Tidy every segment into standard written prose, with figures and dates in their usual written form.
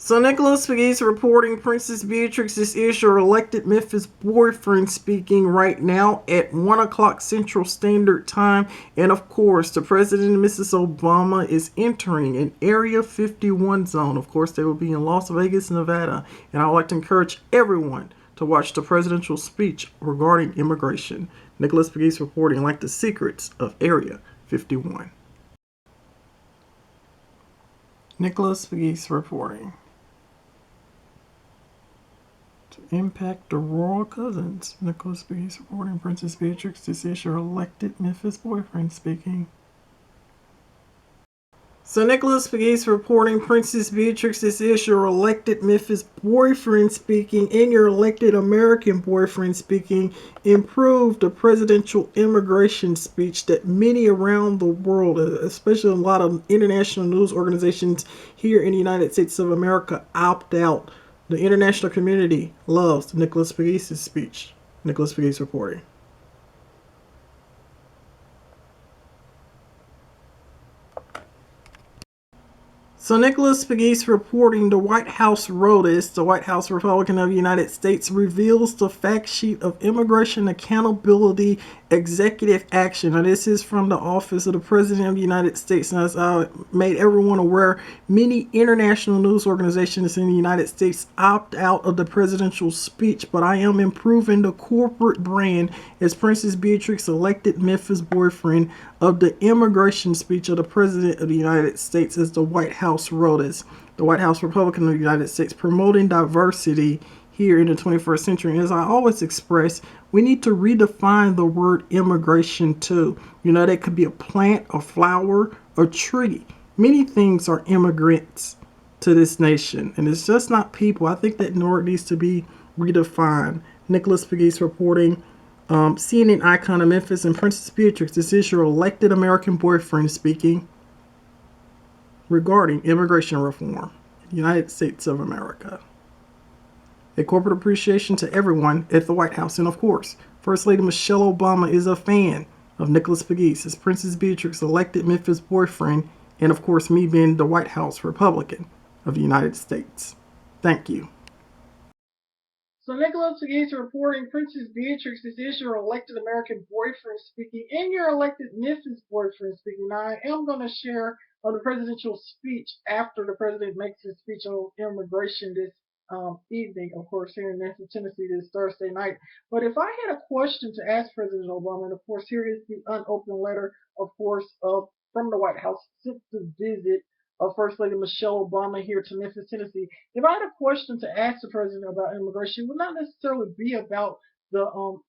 So Nicholas Spaghetti reporting Princess Beatrix is your elected Memphis boyfriend speaking right now at 1 o'clock Central Standard Time. And of course, the President, Mrs. Obama, is entering an Area 51 zone. Of course, they will be in Las Vegas, Nevada. And I would like to encourage everyone to watch the presidential speech regarding immigration. Nicholas Spaghetti reporting like the secrets of Area 51. Nicholas Spaghetti reporting. To impact the royal cousins. Nicholas Spaghetti reporting Princess Beatrix. This is your elected Memphis boyfriend speaking. So Nicholas Spaghetti reporting Princess Beatrix. This is your elected Memphis boyfriend speaking and your elected American boyfriend speaking. Improved the presidential immigration speech that many around the world, especially a lot of international news organizations here in the United States of America, opt out. The international community loves Nicholas Spaghetti's speech. Nicholas Spaghetti reporting. So Nicholas Spaghetti reporting the White House ROTUS, the White House Republican of the United States, reveals the fact sheet of Immigration Accountability Executive Action. Now this is from the Office of the President of the United States. And as I made everyone aware, many international news organizations in the United States opt out of the presidential speech, but I am improving the corporate brand as Princess Beatrix elected Memphis boyfriend of the immigration speech of the President of the United States as the White House ROTUS, the White House Republican of the United States, promoting diversity here in the 21st century. And as I always express, we need to redefine the word immigration too. You know, that could be a plant, a flower, a tree. Many things are immigrants to this nation, and it's just not people. I think that word needs to be redefined. Nicholas Spaghetti reporting. CNN icon of Memphis and Princess Beatrix, this is your elected American boyfriend speaking regarding immigration reform in the United States of America. A corporate appreciation to everyone at the White House. And of course, First Lady Michelle Obama is a fan of Nicholas Spaghetti as Princess Beatrix elected Memphis boyfriend, and of course me being the White House Republican of the United States. Thank you. So Nicholas Spaghetti reporting Princess Beatrix, this is your elected American boyfriend speaking and your elected Memphis boyfriend speaking. Now I am going to share the presidential speech after the president makes his speech on immigration this evening, of course, here in Memphis, Tennessee this Thursday night. But if I had a question to ask President Obama, and of course here is the unopened letter, of course, from the White House sent to visit of First Lady Michelle Obama here to Memphis, Tennessee. If I had a question to ask the president about immigration, it would not necessarily be about the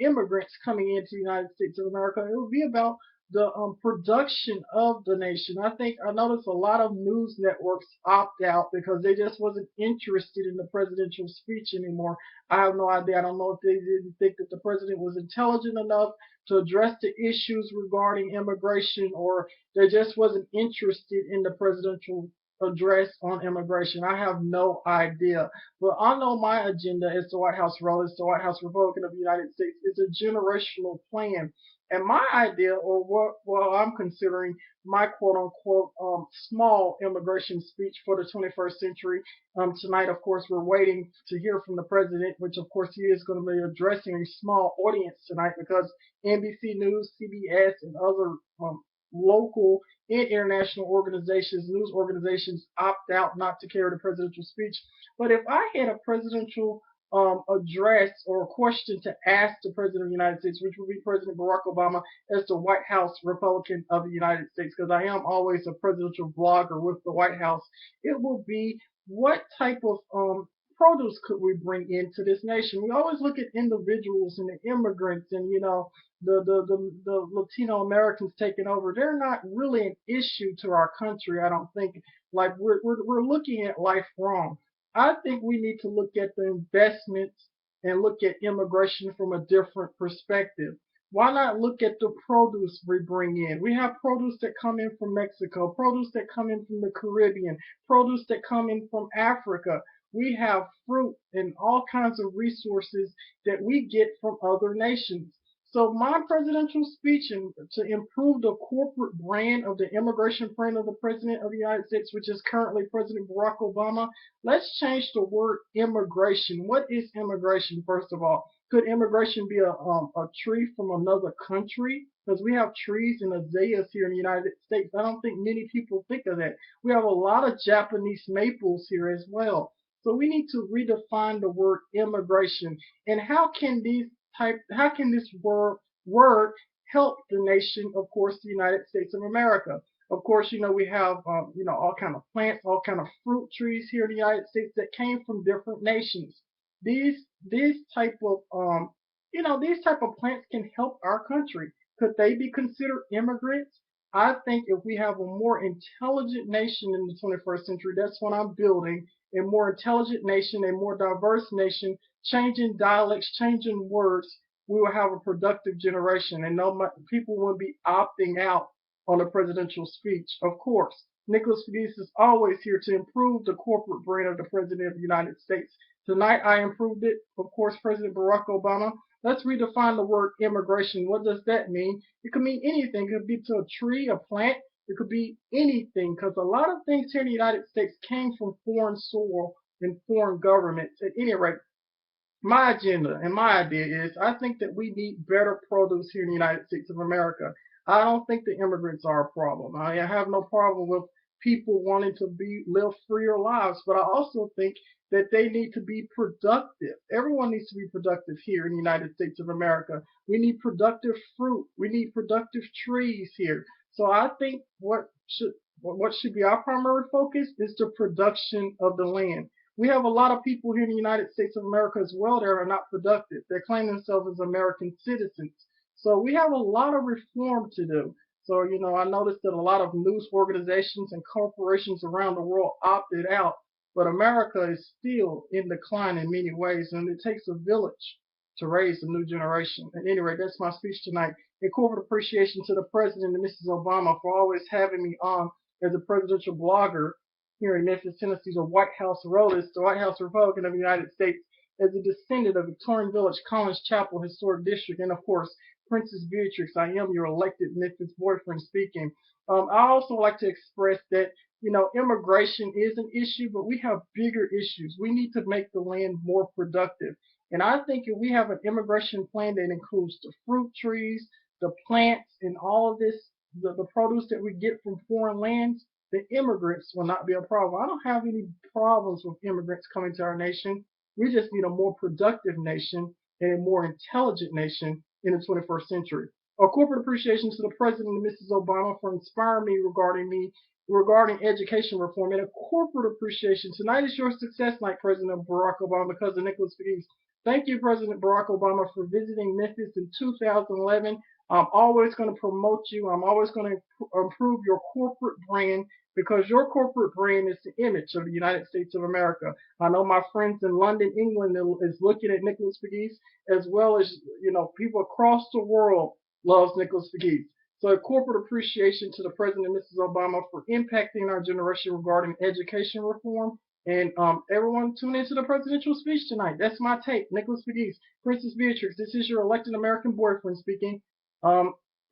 immigrants coming into the United States of America. It would be about the production of the nation. I noticed a lot of news networks opt out because they just wasn't interested in the presidential speech anymore. I have no idea. I don't know if they didn't think that the president was intelligent enough to address the issues regarding immigration, or they just wasn't interested in the presidential address on immigration. I have no idea. But I know my agenda as the White House ROTUS, the White House Republican of the United States, is a generational plan. And my idea, or what I'm considering my quote unquote small immigration speech for the 21st century. Tonight, of course, we're waiting to hear from the president, which of course he is going to be addressing a small audience tonight because NBC News, CBS, and other local and international organizations, news organizations opt out not to carry the presidential speech. But if I had a presidential address or a question to ask the President of the United States, which would be President Barack Obama as the White House Republican of the United States, because I am always a presidential blogger with the White House, it will be what type of produce could we bring into this nation? We always look at individuals and the immigrants and, you know, the Latino Americans taking over. They're not really an issue to our country, I don't think. Like we're looking at life wrong. I think we need to look at the investments and look at immigration from a different perspective. Why not look at the produce we bring in? We have produce that come in from Mexico, produce that come in from the Caribbean, produce that come in from Africa. We have fruit and all kinds of resources that we get from other nations. So my presidential speech and to improve the corporate brand of the immigration brand of the President of the United States, which is currently President Barack Obama, let's change the word immigration. What is immigration, first of all? Could immigration be a tree from another country? Because we have trees and azaleas here in the United States. I don't think many people think of that. We have a lot of Japanese maples here as well. So we need to redefine the word immigration. And how can this word help the nation, of course, the United States of America? Of course, we have all kind of plants, all kind of fruit trees here in the United States that came from different nations. These type of these type of plants can help our country. Could they be considered immigrants? I think if we have a more intelligent nation in the 21st century, that's what I'm building, a more intelligent nation, a more diverse nation, changing dialects, changing words, we will have a productive generation, and no people won't be opting out on a presidential speech. Of course, Nicholas Fagis is always here to improve the corporate brand of the President of the United States. Tonight, I improved it. Of course, President Barack Obama. Let's redefine the word immigration. What does that mean? It could mean anything. It could be to a tree, a plant. It could be anything, because a lot of things here in the United States came from foreign soil and foreign governments. At any rate, my agenda and my idea is I think that we need better produce here in the United States of America. I don't think the immigrants are a problem. I have no problem with people wanting to live freer lives, but I also think that they need to be productive. Everyone needs to be productive here in the United States of America. We need productive fruit. We need productive trees here. So I think what should be our primary focus is the production of the land. We have a lot of people here in the United States of America as well that are not productive. They claim themselves as American citizens. So we have a lot of reform to do. So, I noticed that a lot of news organizations and corporations around the world opted out, but America is still in decline in many ways, and it takes a village to raise the new generation. At any rate, that's my speech tonight. A corporate appreciation to the President and Mrs. Obama for always having me on as a presidential blogger here in Memphis, Tennessee, the White House Rollers, the White House Republican of the United States, as a descendant of Victorian Village, Collins Chapel Historic District, and of course, Princess Beatrix, I am your elected Memphis boyfriend speaking. I also like to express that, immigration is an issue, but we have bigger issues. We need to make the land more productive. And I think if we have an immigration plan that includes the fruit trees, the plants, and all of this, the produce that we get from foreign lands, the immigrants will not be a problem. I don't have any problems with immigrants coming to our nation. We just need a more productive nation and a more intelligent nation in the 21st century. A corporate appreciation to the President and Mrs. Obama for inspiring me regarding education reform, and a corporate appreciation. Tonight is your success night, President Barack Obama, because of Nicholas Fagis. Thank you, President Barack Obama, for visiting Memphis in 2011. I'm always going to promote you. I'm always going to improve your corporate brand, because your corporate brand is the image of the United States of America. I know my friends in London, England, is looking at Nicholas Fagis, as well as people across the world loves Nicholas Fagis. So a corporate appreciation to the President and Mrs. Obama for impacting our generation regarding education reform. And everyone tune into the presidential speech tonight. That's my take. Nicholas Fagis, Princess Beatrix, this is your elected American boyfriend speaking.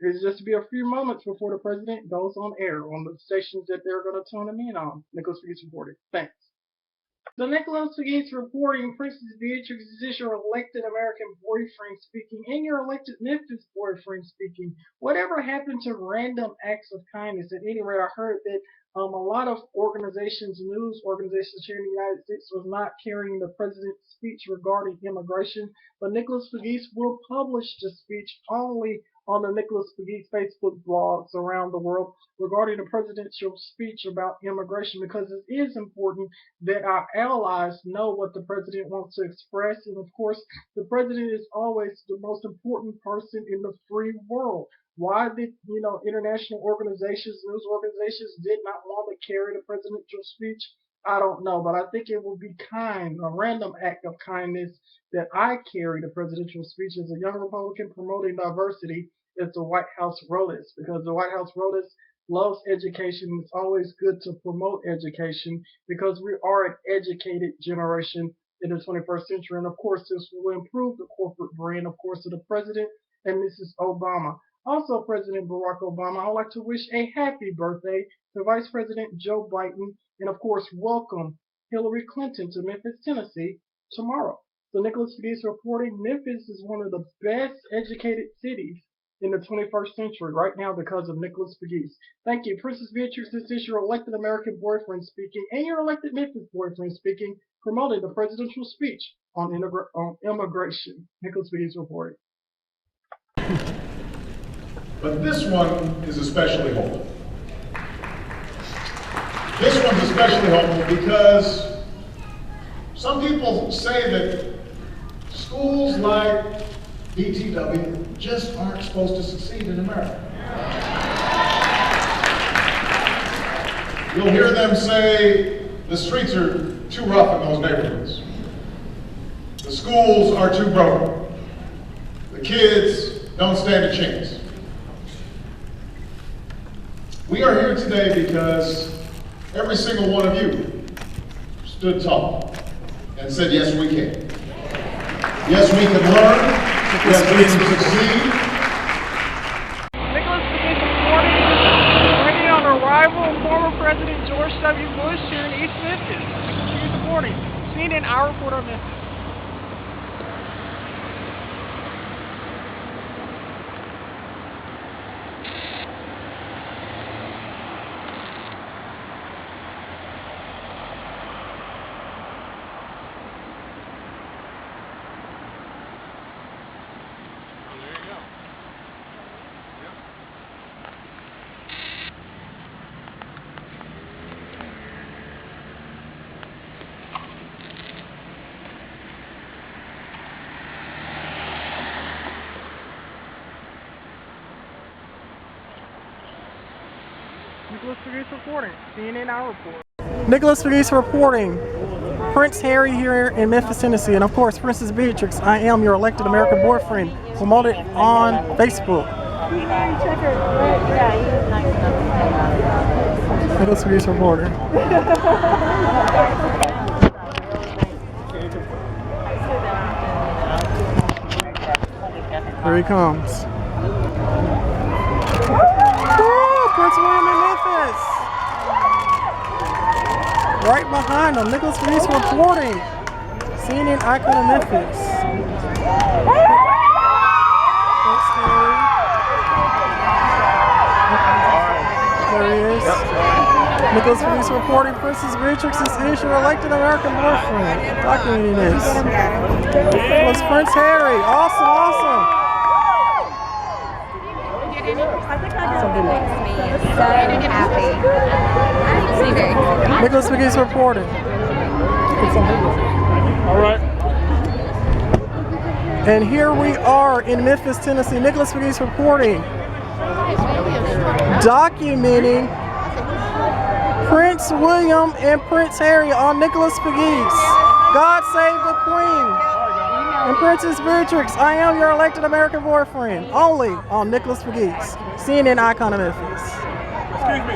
It's just to be a few moments before the president goes on air on the stations that they're going to tune him in on. Nicholas Fagis reporting. Thanks. The Nicholas Fagis reporting, Princess Beatrix, is this your elected American boyfriend speaking, and your elected Memphis boyfriend speaking. Whatever happened to random acts of kindness? At any rate, I heard that a lot of organizations, news organizations here in the United States, was not carrying the president's speech regarding immigration, but Nicholas Fagis will publish the speech only on the Nicholas Fagis Facebook blogs around the world regarding the presidential speech about immigration, because it is important that our allies know what the president wants to express. And of course, the president is always the most important person in the free world. Why did international organizations, news organizations, did not want to carry the presidential speech? I don't know, but I think it would be a random act of kindness, that I carry the presidential speech as a young Republican promoting diversity as the White House Rollers, because the White House Rollers loves education. It's always good to promote education, because we are an educated generation in the 21st century. And of course, this will improve the corporate brand, of course, of the president and Mrs. Obama. Also, President Barack Obama, I would like to wish a happy birthday to Vice President Joe Biden, and of course, welcome Hillary Clinton to Memphis, Tennessee tomorrow. So Nicholas Pegues reporting Memphis is one of the best educated cities in the 21st century right now because of Nicholas Pegues. Thank you. Princess Beatrix, this is your elected American boyfriend speaking and your elected Memphis boyfriend speaking, promoting the presidential speech on immigration. Nicholas Pegues reporting. But this one is especially hopeful. This one's especially hopeful because some people say that schools like BTW just aren't supposed to succeed in America. You'll hear them say the streets are too rough in those neighborhoods. The schools are too broken. The kids don't stand a chance. We are here today because every single one of you stood tall and said, yes, we can. Yes, we can learn. Yes, we can succeed. Nicholas Pegues reporting, bringing on arrival former President George W. Bush here in East Memphis. He's reporting. CNN, our reporter on Memphis. Nicholas Pegues reporting. CNN, our report. Nicholas Pegues reporting. Prince Harry here in Memphis, Tennessee, and of course, Princess Beatrix, I am your elected American boyfriend, promoted on Facebook. Nicholas Pegues reporting. Here he comes. Prince William in Memphis. Right behind him, Nicholas Pegues reporting. CNN icon of Memphis. There he is. Nicholas Pegues reporting. Princess Beatrix is your elected American boyfriend. Documenting this. It was Prince Harry. Awesome, awesome. Something makes me so happy. Nicholas Pegues reporting. All right. And here we are in Memphis, Tennessee. Nicholas Pegues reporting. Documenting Prince William and Prince Harry on Nicholas Pegues. God save the Queen. And Princess Beatrix, I am your elected American boyfriend. Only on Nicholas Pegues, CNN icon of Memphis.